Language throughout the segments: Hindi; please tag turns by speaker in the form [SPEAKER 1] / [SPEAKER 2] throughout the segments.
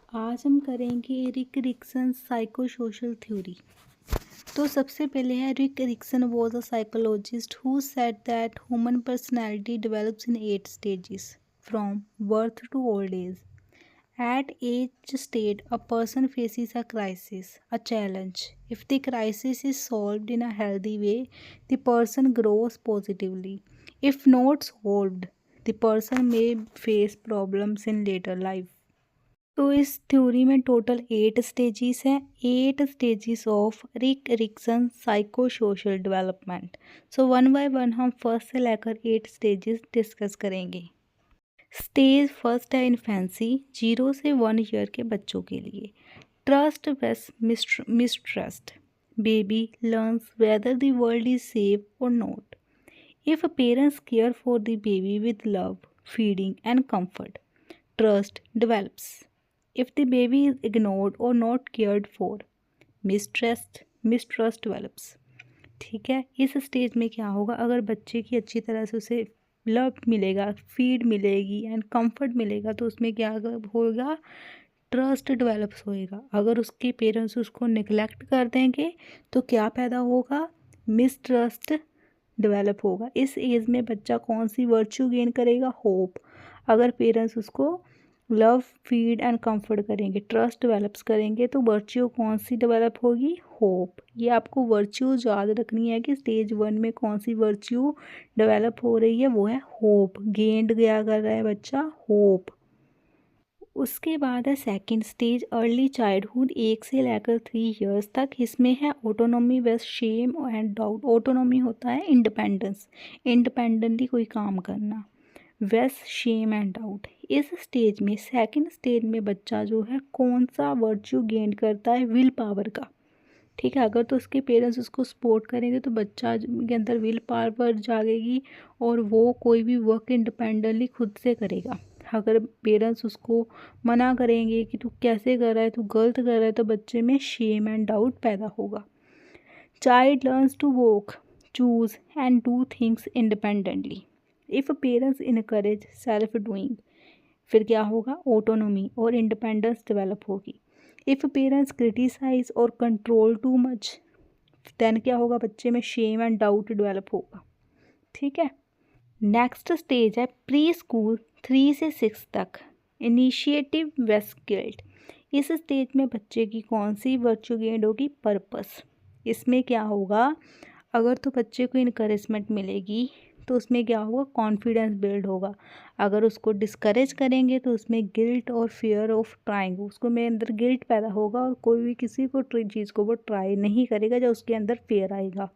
[SPEAKER 1] आज हम करेंगे रिक एरिक्सन साइकोसोशल थ्योरी। तो सबसे पहले है Erik Erikson was a psychologist who said that human personality develops in 8 stages from birth to old age. At each stage, a person faces a crisis, a challenge. If the crisis is solved in a healthy way, the person grows positively. If not solved, the person may face problems in later life. तो इस थ्योरी में टोटल 8 स्टेजेस हैं, 8 stages of Erik Erikson psycho social development. So one by one हम फर्स्ट से लेकर 8 स्टेजेस डिस्कस करेंगे। स्टेज फर्स्ट है इन्फेंसी, 0 से 1 ईयर के बच्चों के लिए। Trust versus mistrust, baby learns whether the world is safe और not. If parents care for the baby with love, feeding and comfort, trust develops. If the baby is ignored or not cared for, mistrust develops. ठीक है, इस स्टेज में क्या होगा, अगर बच्चे की अच्छी तरह से उसे लव मिलेगा, फीड मिलेगी एंड कंफर्ट मिलेगा तो उसमें क्या होगा, ट्रस्ट डेवलप्स होएगा। अगर उसके पेरेंट्स उसको निगलेक्ट कर देंगे तो क्या पैदा होगा, मिसट्रस्ट डेवलप होगा। इस एज में बच्चा कौन सी वर्च्यू गेन करेगा, होप। अगर पेरेंट्स उसको लव फीड एंड कंफर्ट करेंगे, ट्रस्ट डेवलप्स करेंगे तो वर्च्यू कौन सी डेवलप होगी, होप। ये आपको वर्च्यूज याद रखनी है कि स्टेज 1 में कौन सी वर्च्यू डेवलप हो रही है, वो है होप। गेंड क्या कर रहा है बच्चा, होप। उसके बाद है सेकंड स्टेज अर्ली चाइल्डहुड, 1 से लेकर 3 इयर्स तक। इसमें है ऑटोनॉमी वेस शेम एंड डाउट। ऑटोनॉमी होता है इंडिपेंडेंस, इंडिपेंडेंटली कोई काम करना। वेस शेम एंड डाउट। इस स्टेज में सेकंड स्टेज में बच्चा जो है कौन सा वर्च्यू गेन करता है, विल पावर का। ठीक है, अगर तो उसके पेरेंट्स उसको सपोर्ट करेंगे तो बच्चा के अंदर विल पावर जागेगी और वो कोई भी वर्क इंडिपेंडेंटली खुद से करेगा। अगर पेरेंट्स उसको मना करेंगे कि तू कैसे कर रहा है, तू गलत कर रहा है, तो बच्चे में शेम एंड डाउट पैदा होगा। Child learns to walk, choose and do things independently. If parents encourage self doing, फिर क्या होगा, ऑटोनॉमी और इंडिपेंडेंस डेवलप होगी। इफ़ पेरेंट्स क्रिटिसाइज और कंट्रोल टू मच, देन क्या होगा, बच्चे में शेम एंड डाउट डेवलप होगा। ठीक है, नेक्स्ट स्टेज है प्री स्कूल, 3 से 6 तक। इनिशिएटिव वेस गिल्ट। इस स्टेज में बच्चे की कौन सी वर्च्यू गेंड होगी, पर्पस। इसमें क्या होगा, अगर तो बच्चे को इनकरेजमेंट मिलेगी तो उसमें क्या होगा, कॉन्फिडेंस बिल्ड होगा। अगर उसको डिस्करेज करेंगे तो उसमें गिल्ट और फियर ऑफ ट्राइंग, उसको मेरे अंदर गिल्ट पैदा होगा और कोई भी किसी को चीज़ को वो ट्राई नहीं करेगा जब उसके अंदर फियर आएगा।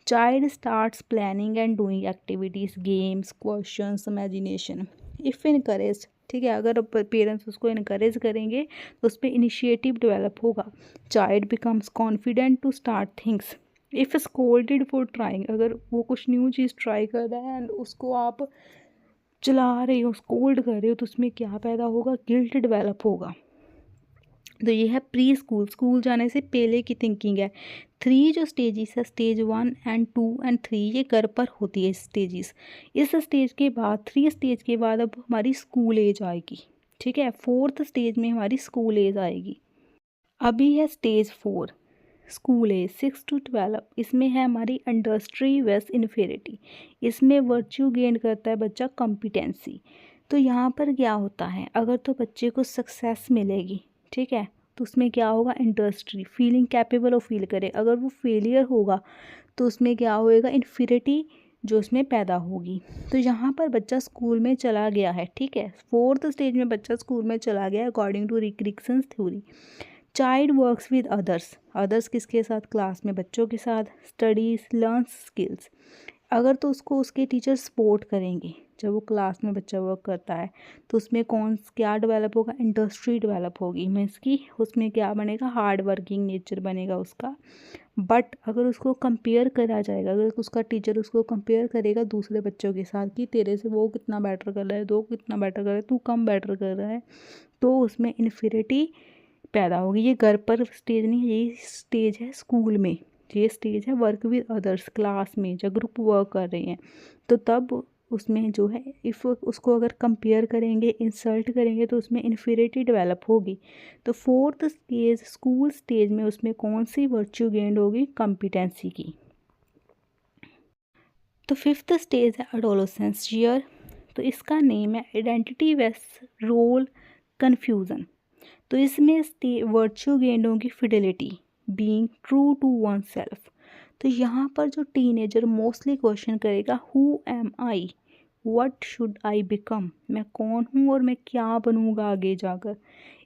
[SPEAKER 1] Child starts planning and doing activities, games, questions, imagination. If encourage, ठीक है, अगर पेरेंट्स उसको इनकरेज करेंगे तो उस पर इनिशिएटिव डेवलप होगा। Child becomes confident to start things. If scolded for trying, अगर वो कुछ न्यू चीज़ ट्राई कर रहा है एंड उसको आप चला रहे हो, स्कोल्ड कर रहे हो, तो उसमें क्या पैदा होगा, गिल्ट डेवलप होगा। तो ये है प्री स्कूल, स्कूल जाने से पहले की थिंकिंग है। 3 जो स्टेजेस है, स्टेज 1 एंड 2 एंड 3, ये घर पर होती है स्टेजेस। इस स्टेज के बाद 3 स्टेज के बाद अब हमारी स्कूल एज आएगी। ठीक है, 4th स्टेज में हमारी स्कूल एज आएगी। अभी है स्टेज 4 स्कूल एज, 6 to 12। इसमें है हमारी इंडस्ट्री वेस इन्फेरिटी। इसमें वर्च्यू गेन करता है बच्चा कॉम्पिटेंसी। तो यहाँ पर क्या होता है, अगर तो बच्चे को सक्सेस मिलेगी, ठीक है, तो उसमें क्या होगा, industry, feeling capable of feel करे। अगर वो फेलियर होगा तो उसमें क्या होएगा, इन्फिरिटी जो उसमें पैदा होगी। तो यहाँ पर बच्चा स्कूल में चला गया है, ठीक है, 4th स्टेज में बच्चा स्कूल में चला गया according to Erik Erikson theory. Child works with others, others किसके साथ, क्लास में बच्चों के साथ। स्टडीज लर्न स्किल्स, अगर तो उसको उसके टीचर सपोर्ट करेंगे जब वो क्लास में बच्चा वर्क करता है तो उसमें कौन क्या डेवलप होगा, इंडस्ट्री डेवलप होगी। मीन्स कि उसमें क्या बनेगा, हार्ड वर्किंग नेचर बनेगा उसका। बट अगर उसको कंपेयर करा जाएगा, अगर उसका टीचर उसको कंपेयर करेगा दूसरे बच्चों के साथ कि तेरे से वो कितना बेटर कर रहा है, दो कितना बेटर कर रहा है, तू कम बेटर कर रहा है, तो उसमें इन्फिरिटी पैदा होगी। ये घर पर स्टेज नहीं, ये स्टेज है स्कूल में। ये स्टेज है वर्क विद अदर्स, क्लास में जब ग्रुप वर्क कर रहे हैं तो तब उसमें जो है इफ़ उसको अगर कंपेयर करेंगे, इंसल्ट करेंगे तो उसमें इन्फीरियरिटी डेवलप होगी। तो फोर्थ स्टेज स्कूल स्टेज में उसमें कौन सी वर्च्यू गेंड होगी? कॉम्पिटेंसी की। तो फिफ्थ स्टेज है एडोलेसेंस ईयर। तो इसका नेम है आइडेंटिटी वेस रोल कन्फ्यूज़न। तो इसमें वर्च्यू गेंड होगी fidelity, being true to one self. तो यहाँ पर जो टीनेजर मोस्टली क्वेश्चन करेगा who am I, what should I become, मैं कौन हूँ और मैं क्या बनूँगा आगे जाकर।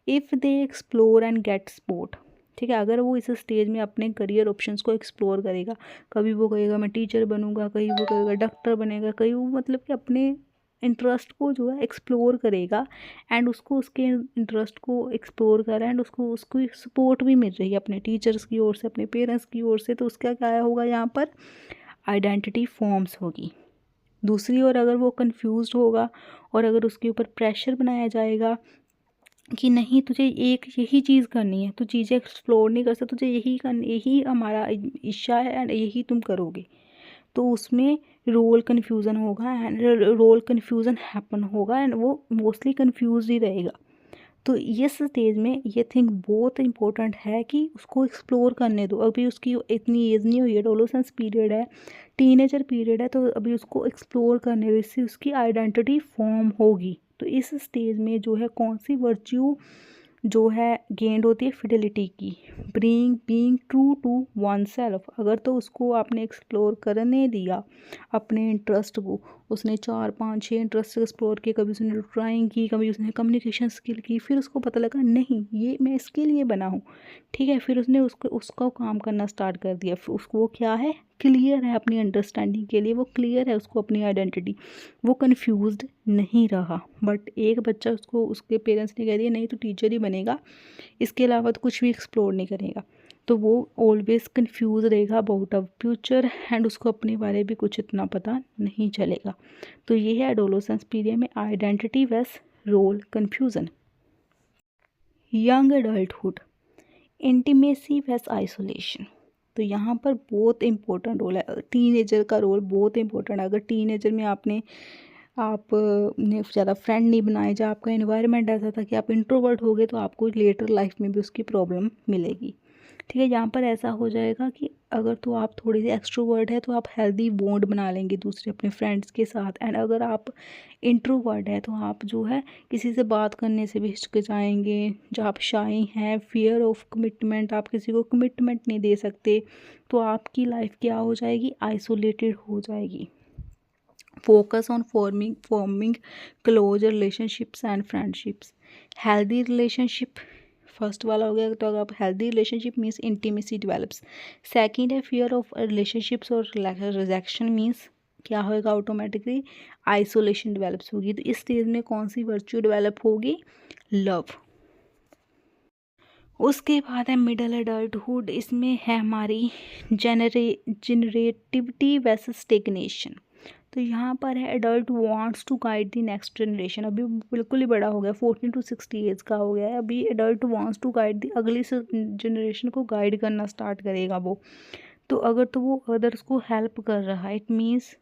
[SPEAKER 1] If they explore and get support, ठीक है, अगर वो इस स्टेज में अपने करियर ऑप्शंस को एक्सप्लोर करेगा, कभी वो कहेगा मैं टीचर बनूंगा, कहीं वो कहेगा डॉक्टर बनेगा, कहीं वो मतलब कि अपने इंटरेस्ट को जो है एक्सप्लोर करेगा एंड उसको उसके इंटरेस्ट को एक्सप्लोर करा एंड उसको उसको सपोर्ट भी मिल रही है अपने टीचर्स की ओर से, अपने पेरेंट्स की ओर से, तो उसका क्या होगा यहाँ पर? आइडेंटिटी फॉर्म्स होगी। दूसरी ओर अगर वो कंफ्यूज्ड होगा और अगर उसके ऊपर प्रेशर बनाया जाएगा कि नहीं तुझे एक यही चीज़ करनी है, तू चीज़ें एक्सप्लोर नहीं कर सकता, तुझे यही करनी, यही हमारा इच्छा है एंड यही तुम करोगे, तो उसमें रोल कन्फ्यूज़न होगा एंड रोल कन्फ्यूज़न हैपन होगा एंड वो मोस्टली कन्फ्यूज ही रहेगा। तो इस स्टेज में ये थिंग बहुत इंपॉर्टेंट है कि उसको एक्सप्लोर करने दो। अभी उसकी इतनी एज नहीं हुई है, एडोलेसेंस पीरियड है, टीनेजर पीरियड है, तो अभी उसको एक्सप्लोर करने दो, इससे उसकी आइडेंटिटी फॉर्म होगी। तो इस स्टेज में जो है कौन सी वर्च्यू जो है गेंड होती है? फिडेलिटी की, being true to one self. अगर तो उसको आपने एक्सप्लोर करने दिया अपने इंटरेस्ट को, उसने 4 5 6 इंटरेस्ट एक्सप्लोर किए, कभी उसने ड्राइंग की, कभी उसने कम्युनिकेशन स्किल की, फिर उसको पता लगा नहीं ये मैं इसके लिए बना हूँ, ठीक है, फिर उसने उसका काम करना स्टार्ट कर दिया, फिर उसको वो क्या है? क्लियर है अपनी अंडरस्टैंडिंग के लिए, वो क्लियर है उसको अपनी आइडेंटिटी, वो कंफ्यूज्ड नहीं रहा। बट एक बच्चा उसको उसके पेरेंट्स ने कह दिया नहीं तो टीचर ही बनेगा, इसके अलावा तो कुछ भी एक्सप्लोर नहीं करेगा, तो वो ऑलवेज कंफ्यूज रहेगा अबाउट अ फ्यूचर एंड उसको अपने बारे में कुछ इतना पता नहीं चलेगा। तो ये है एडोलेसेंस पीरियड में identity versus role confusion. Young adulthood intimacy versus isolation. तो यहाँ पर बहुत इंपॉर्टेंट रोल है, टीनेजर का रोल बहुत इंपॉर्टेंट है। अगर टीनेजर में आपने ज़्यादा फ्रेंड नहीं बनाए, जहाँ आपका इन्वायरमेंट ऐसा था कि आप इंट्रोवर्ट हो गए, तो आपको लेटर लाइफ में भी उसकी प्रॉब्लम मिलेगी, ठीक है। यहाँ पर ऐसा हो जाएगा कि अगर तो आप थोड़ी सी एक्सट्रोवर्ट है तो आप हेल्दी बॉन्ड बना लेंगे दूसरे अपने फ्रेंड्स के साथ, एंड अगर आप इंट्रोवर्ट है तो आप जो है किसी से बात करने से भी हिचकिचाएंगे, जो आप शाई हैं, फियर ऑफ कमिटमेंट, आप किसी को कमिटमेंट नहीं दे सकते, तो आपकी लाइफ क्या हो जाएगी? आइसोलेटेड हो जाएगी। Focus on forming close relationships and friendships. Healthy relationship first वाला हो गया, तो अगर आप healthy relationship means intimacy develops. Second है फियर ऑफ रिलेशनशिप्स और रिजेक्शन मीन्स क्या होएगा? ऑटोमेटिकली आइसोलेशन डेवलप्स होगी। तो इस स्टेज में कौन सी वर्च्यू डेवलप होगी? लव। उसके बाद है मिडल एडल्टहुड, इसमें है हमारी जनरेटिविटी वर्सेस स्टेग्नेशन। तो यहाँ पर है adult wants to guide the next generation. अभी बिल्कुल ही बड़ा हो गया, 14 to 60 एज का हो गया है, अभी adult wants to guide the अगली जनरेशन को गाइड करना स्टार्ट करेगा वो। तो अगर तो वो अदर्स को हेल्प कर रहा है, इट मीन्स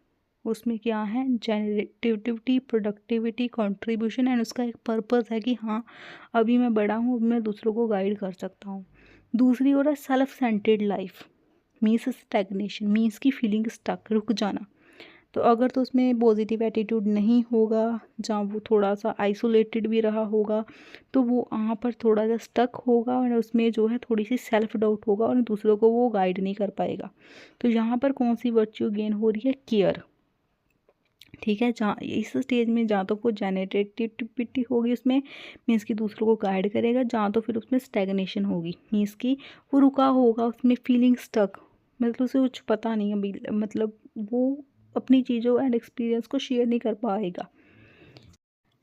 [SPEAKER 1] उसमें क्या है? जनरेटिविटी, प्रोडक्टिविटी, कंट्रीब्यूशन, एंड उसका एक पर्पस है कि हाँ अभी मैं बड़ा हूँ, अभी मैं दूसरों को गाइड कर सकता हूँ। दूसरी ओर है self centred life means stagnation, means की फीलिंग स्टक, रुक जाना। तो अगर तो उसमें पॉजिटिव एटीट्यूड नहीं होगा, जहाँ वो थोड़ा सा आइसोलेटेड भी रहा होगा, तो वो वहाँ पर थोड़ा सा स्टक होगा और उसमें जो है थोड़ी सी सेल्फ डाउट होगा और दूसरों को वो गाइड नहीं कर पाएगा। तो यहाँ पर कौन सी वर्च्यू गेन हो रही है? केयर, ठीक है। जहाँ इस स्टेज में जहाँ तो वो जनरेटिविटी होगी उसमें मीन्स कि दूसरों को गाइड करेगा, जहाँ तो फिर उसमें स्टैग्नेशन होगी मीन्स कि वो रुका होगा, उसमें फीलिंग स्टक, मतलब उसे कुछ पता नहीं अभी, मतलब वो अपनी चीज़ों एंड एक्सपीरियंस को शेयर नहीं कर पाएगा।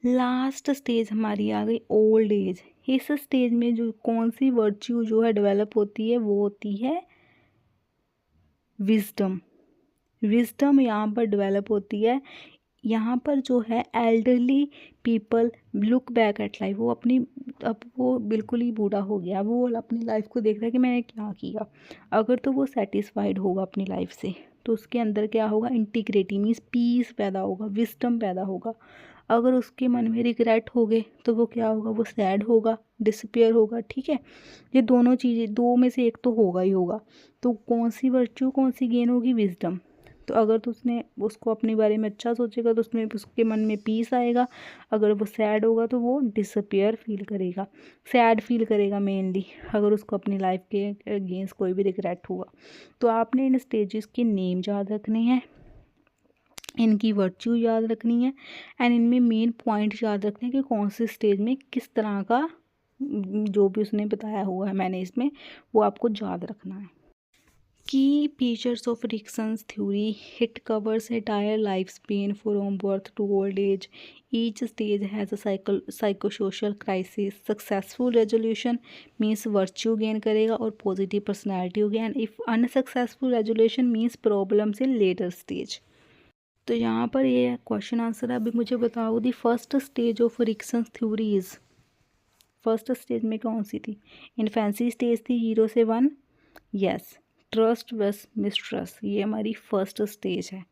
[SPEAKER 1] लास्ट स्टेज हमारी आ गई ओल्ड एज। इस स्टेज में जो कौन सी वर्च्यू जो है डेवलप होती है वो होती है विजडम। विजडम यहाँ पर डेवलप होती है। यहाँ पर जो है elderly people look back at life, वो अपनी, अब वो बिल्कुल ही बूढ़ा हो गया, वो अपनी लाइफ को देख रहा है कि मैंने क्या किया। अगर तो वो सेटिस्फाइड होगा अपनी लाइफ से तो उसके अंदर क्या होगा, इंटीग्रिटी मीन्स पीस पैदा होगा, विस्डम पैदा होगा। अगर उसके मन में रिग्रेट हो गए तो वो क्या होगा, वो सैड होगा, डिसअपियर होगा। ठीक है, ये दोनों चीज़ें, दो में से एक तो होगा ही होगा। तो कौन सी वर्च्यू कौन सी गेन होगी, विजडम। तो अगर तो उसने उसको अपने बारे में अच्छा सोचेगा तो उसमें उसके मन में पीस आएगा। अगर वो सैड होगा तो वो डिसअपियर फील करेगा, सैड फील करेगा मेनली, अगर उसको अपनी लाइफ के अगेंस्ट कोई भी रिग्रेट हुआ। तो आपने इन स्टेजेस के नेम याद रखने हैं, इनकी वर्च्यू याद रखनी है, एंड इनमें मेन पॉइंट याद रखने हैं कि कौन से स्टेज में किस तरह का जो भी उसने बताया हुआ है मैंने इसमें, वो आपको याद रखना है। Key features of Erikson's theory, it covers entire life span from birth to old age. Each stage has a psychosocial crisis. Successful resolution means virtue gain करेगा और पॉजिटिव पर्सनैलिटी होगी, and if unsuccessful resolution means problems in later stage. तो यहाँ पर ये क्वेश्चन आंसर है। अभी मुझे बताओ the first stage of Erikson's theory is, first stage में कौन सी थी, इन्फेंसी स्टेज थी 0 से 1, यस। ट्रस्ट वस मिसट्रस्ट, ये हमारी फर्स्ट स्टेज है।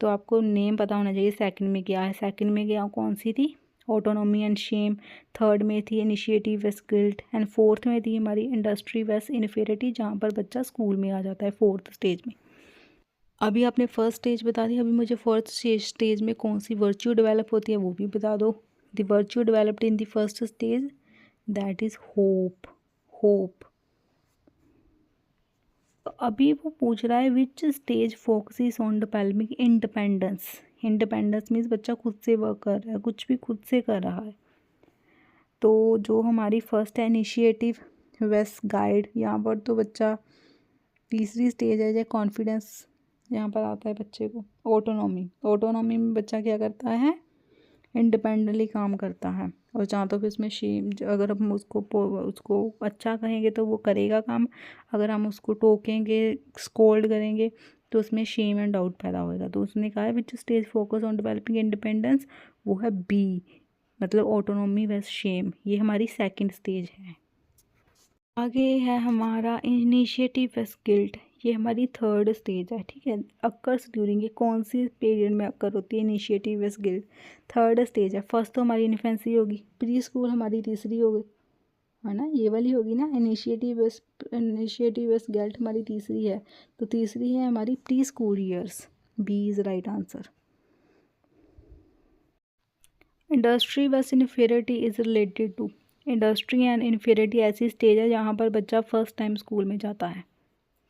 [SPEAKER 1] तो आपको नेम पता होना चाहिए। सेकंड में क्या है, सेकंड में क्या कौन सी थी, ऑटोनॉमी एंड शेम। थर्ड में थी इनिशिएटिव वस गिल्ट, एंड फोर्थ में थी हमारी इंडस्ट्री वस इन्फेरिटी, जहाँ पर बच्चा स्कूल में आ जाता है फोर्थ स्टेज में। अभी आपने फर्स्ट स्टेज बता दी, अभी मुझे फोर्थ स्टेज में कौन सी वर्च्यू डेवलप होती है वो भी बता दो। The virtue developed in the first stage, that is hope, hope. अभी वो पूछ रहा है which stage focuses on developing independence. Independence means बच्चा खुद से वर्क कर रहा है, कुछ भी खुद से कर रहा है। तो जो हमारी फर्स्ट है इनिशिएटिव वेस गाइड, यहाँ पर तो बच्चा, तीसरी स्टेज है जो कॉन्फिडेंस, यहाँ पर आता है बच्चे को। ऑटोनॉमी, ऑटोनॉमी में बच्चा क्या करता है, इंडिपेंडेंटली काम करता है। और जहाँ तक इसमें शेम, अगर हम उसको अच्छा कहेंगे तो वो करेगा काम, अगर हम उसको टोकेंगे, स्कोल्ड करेंगे तो उसमें शेम एंड डाउट पैदा होएगा। तो उसने कहा है which stage focus on developing independence, वो है बी, मतलब ऑटोनॉमी वेस शेम, ये हमारी सेकंड स्टेज है। आगे है हमारा इनिशिएटिव वेस गिल्ट, ये हमारी थर्ड स्टेज है। ठीक है, अक्कर्स ड्यूरिंग, ये कौन सी पीरियड में अक्कर होती है, इनिशिएटिव वेस गिल्ट थर्ड स्टेज है। फर्स्ट तो हमारी इन्फेंसी होगी, प्री स्कूल हमारी तीसरी होगी, है ना, ये वाली होगी ना। इनिशिएटिव वेस गिल्ट हमारी तीसरी है, तो तीसरी है हमारी pre school years, B is right answer. Industry versus inferiority is related to, industry and inferiority ऐसी स्टेज है जहाँ पर बच्चा फर्स्ट टाइम स्कूल में जाता है।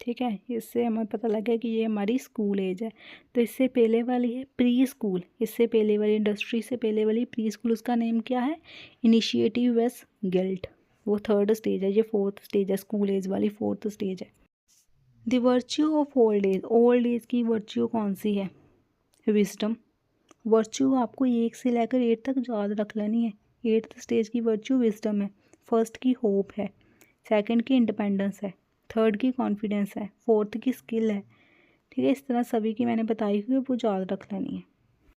[SPEAKER 1] ठीक है, इससे हमें पता लगा कि ये हमारी स्कूल एज है। तो इससे पहले वाली है प्री स्कूल, इससे पहले वाली इंडस्ट्री से पहले वाली प्री स्कूल, उसका नेम क्या है, इनिशिएटिव वेस गिल्ट, वो थर्ड स्टेज है। ये फोर्थ स्टेज है, स्कूल एज वाली फोर्थ स्टेज है। The virtue of old age, old age की वर्च्यू कौन सी है, विजडम। वर्च्यू आपको 1 से लेकर 8 तक याद रख लेनी है। 8th स्टेज की वर्च्यू विजडम है, फर्स्ट की होप है, सेकंड की इंडिपेंडेंस है, थर्ड की कॉन्फिडेंस है, फोर्थ की स्किल है। ठीक है, इस तरह सभी की मैंने बताई हुई है, वो याद रख लेनी है।